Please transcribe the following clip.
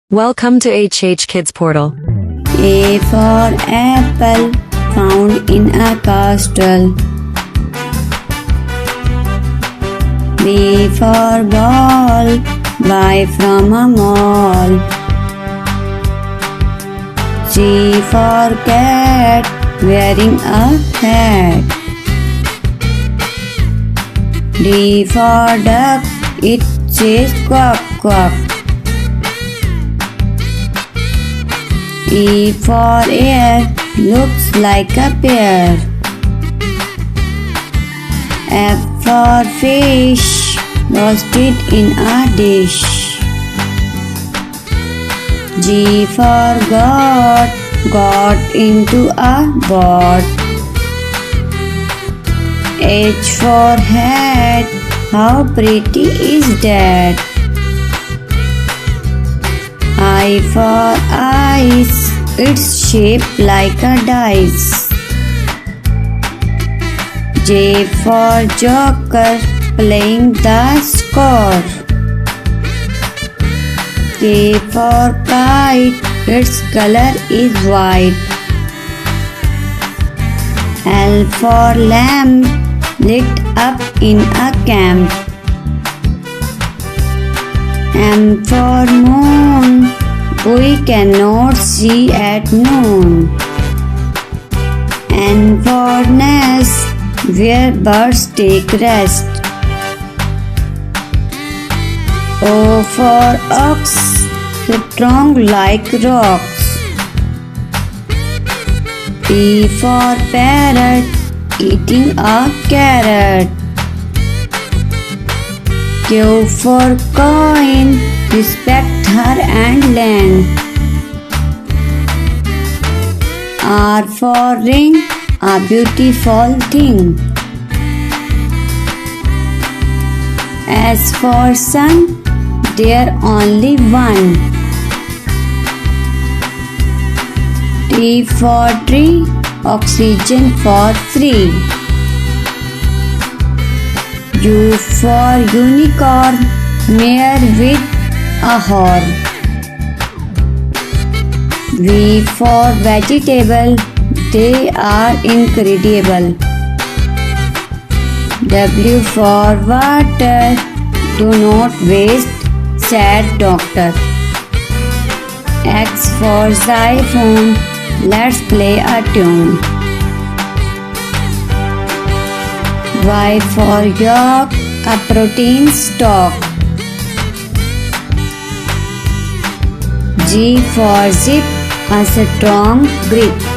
Welcome to HHKIDSPORTAL. A for apple, found in a castle. B for ball, buy from a mall. C for cat, wearing a hat. D for duck, it says quack quack. E for air, looks like a pear. F for fish, roasted in a dish. G for goat, got into a boat. H for hat, how pretty is that? I for ice, it's shaped like a dice. J for joker, playing the score. K for kite, its color is white. L for lamp, lit up in a camp. M for moon, we cannot see at noon. N for nest, where birds take rest. O for ox, strong like rocks. P for parrot, eating a carrot. Q for coin, respect her and land. R for ring, a beautiful thing. S for sun, there only one. T for tree, oxygen for free. U for unicorn, mare with a horn. V for vegetable, they are incredible. W for water, do not waste, said doctor. X for xylophone, let's play a tune. Y for yolk, a protein stock. G for zip, a strong grip.